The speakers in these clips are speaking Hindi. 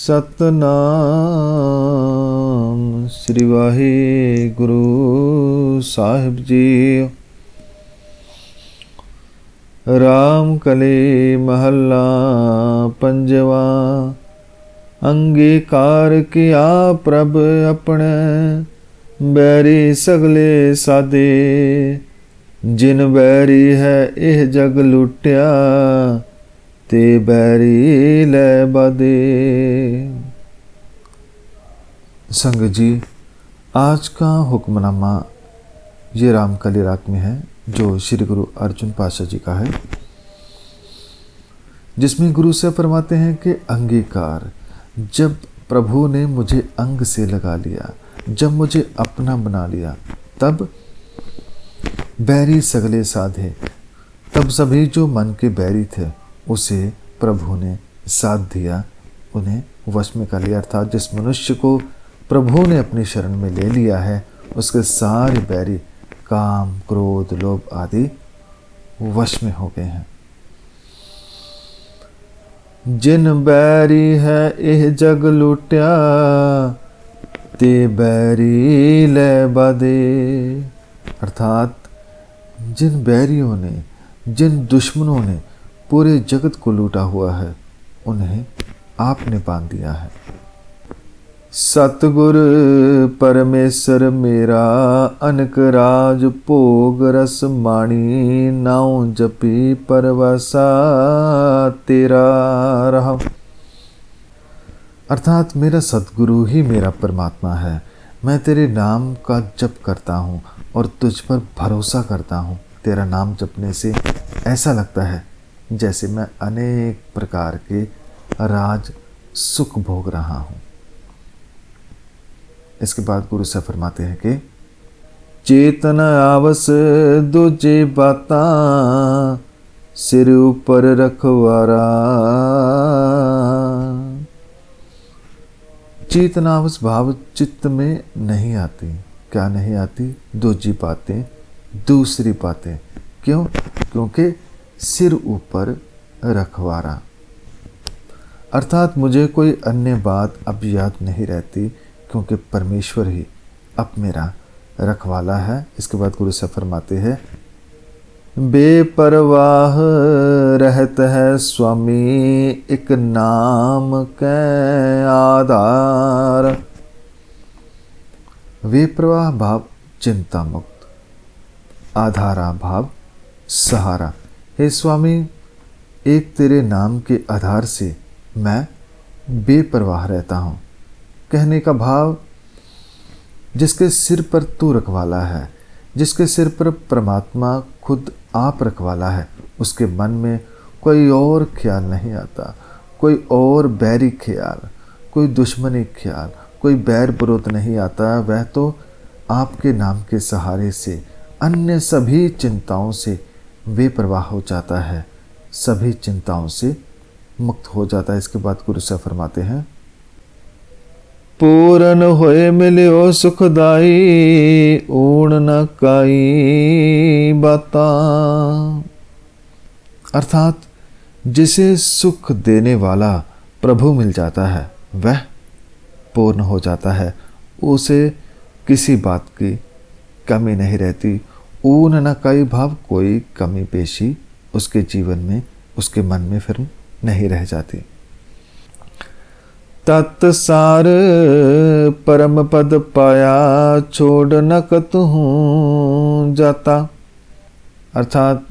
सतनाम श्री वाहिगुरु साहिब जी। राम कले महला पंजवा। अंगीकार किया प्रभ अपने, बैरी सगले सादे। जिन बैरी है एह जग लुटिया, ते बैरी लै बादे। संगत जी, आज का हुक्मनामा ये रामकली राग में है, जो श्री गुरु अर्जुन पातशाह जी का है, जिसमें गुरु से फरमाते हैं कि अंगीकार, जब प्रभु ने मुझे अंग से लगा लिया, जब मुझे अपना बना लिया, तब बैरी सगले साधे। तब सभी जो मन के बैरी थे उसे प्रभु ने साथ दिया, उन्हें वश में कर लिया। अर्थात जिस मनुष्य को प्रभु ने अपनी शरण में ले लिया है, उसके सारे बैरी काम, क्रोध, लोभ आदि वश में हो गए हैं। जिन बैरी है एह जग लुटिया, ते बैरी ले बादे। अर्थात जिन बैरियों ने, जिन दुश्मनों ने पूरे जगत को लूटा हुआ है, उन्हें आपने बांध दिया है। सतगुर परमेश्वर मेरा, अनक राज भोग रस माणी। नाउ जपी परवासा तेरा रहा। अर्थात मेरा सतगुरु ही मेरा परमात्मा है। मैं तेरे नाम का जप करता हूँ और तुझ पर भरोसा करता हूँ। तेरा नाम जपने से ऐसा लगता है जैसे मैं अनेक प्रकार के राज सुख भोग रहा हूँ। इसके बाद गुरु से फरमाते हैं कि चेतन आवस दूजे बाता, सिर ऊपर रखवारा। चेतनावस भाव चित्त में नहीं आती। क्या नहीं आती? दूजी बातें, दूसरी बातें। क्यों? क्योंकि सिर ऊपर रखवारा, अर्थात मुझे कोई अन्य बात अब याद नहीं रहती, क्योंकि परमेश्वर ही अब मेरा रखवाला है। इसके बाद गुरु से फरमाते हैं बेपरवाह रहत है स्वामी, एक नाम के आधार। बेप्रवाह भाव चिंता मुक्त, आधारा भाव सहारा। हे स्वामी, एक तेरे नाम के आधार से मैं बेपरवाह रहता हूँ। कहने का भाव, जिसके सिर पर तू रखवाला है, जिसके सिर पर परमात्मा खुद आप रखवाला है, उसके मन में कोई और ख्याल नहीं आता, कोई और बैरी ख्याल, कोई दुश्मनी ख्याल, कोई बैर विरोध नहीं आता। वह तो आपके नाम के सहारे से अन्य सभी चिंताओं से बेपरवाह हो जाता है, सभी चिंताओं से मुक्त हो जाता है। इसके बाद गुरु से फरमाते हैं पूरन होए मिलियो सुखदाई, ऊण न काई बाता। अर्थात जिसे सुख देने वाला प्रभु मिल जाता है, वह पूर्ण हो जाता है, उसे किसी बात की कमी नहीं रहती। ऊन न काई भाव, कोई कमी पेशी उसके जीवन में, उसके मन में फिर नहीं रह जाती। तत्सार परम पद पाया, छोड़ न कतहूँ जाता। अर्थात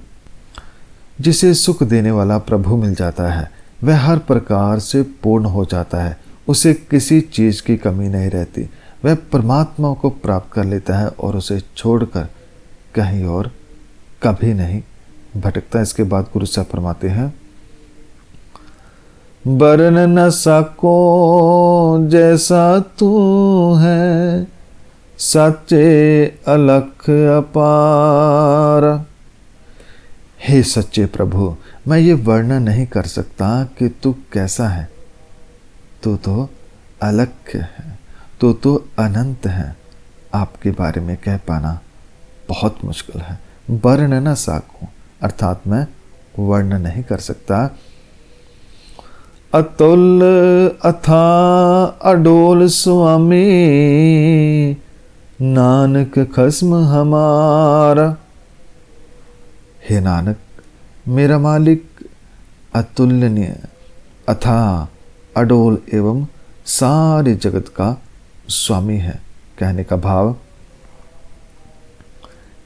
जिसे सुख देने वाला प्रभु मिल जाता है, वह हर प्रकार से पूर्ण हो जाता है, उसे किसी चीज़ की कमी नहीं रहती। वह परमात्मा को प्राप्त कर लेता है और उसे छोड़कर कहीं और कभी नहीं भटकता। इसके बाद गुरु साहब फरमाते हैं बरन न सको जैसा तू है, सच्चे अलख अपार। हे सच्चे प्रभु, मैं ये वर्णन नहीं कर सकता कि तू कैसा है। तू तो अलख है, तू तो अनंत है। आपके बारे में कह पाना बहुत मुश्किल है। वर्ण न साकूं, अर्थात मैं वर्णन नहीं कर सकता। अतुल अथा अडोल स्वामी, नानक खस्म हमारा। हे नानक, मेरा मालिक अतुलनीय, अथाह, अडोल एवं सारे जगत का स्वामी है। कहने का भाव,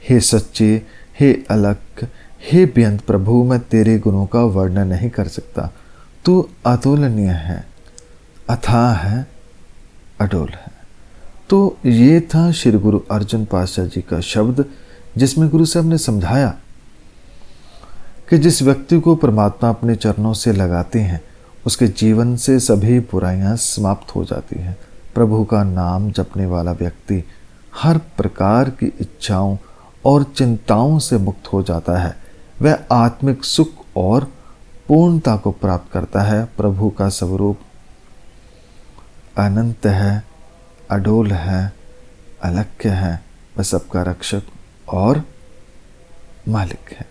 हे सच्चे, हे अलख, हे बेअंत प्रभु, मैं तेरे गुणों का वर्णन नहीं कर सकता। तू अतुलनीय है, अथाह है, अडोल है। तो ये था श्री गुरु अर्जुन पातशाह जी का शब्द, जिसमें गुरु साहब ने समझाया कि जिस व्यक्ति को परमात्मा अपने चरणों से लगाते हैं, उसके जीवन से सभी बुराइयां समाप्त हो जाती हैं। प्रभु का नाम जपने वाला व्यक्ति हर प्रकार की इच्छाओं और चिंताओं से मुक्त हो जाता है। वह आत्मिक सुख और पूर्णता को प्राप्त करता है। प्रभु का स्वरूप अनंत है, अडोल है, अलक्ष्य है, वह सबका रक्षक और मालिक है।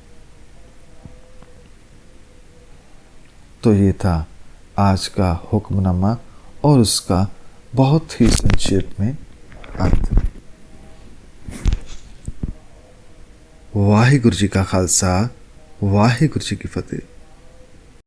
तो ये था आज का हुक्मनामा और उसका बहुत ही संक्षेप में अर्थ। वाहिगुरु जी का खालसा, वाहिगुरु जी की फतेह।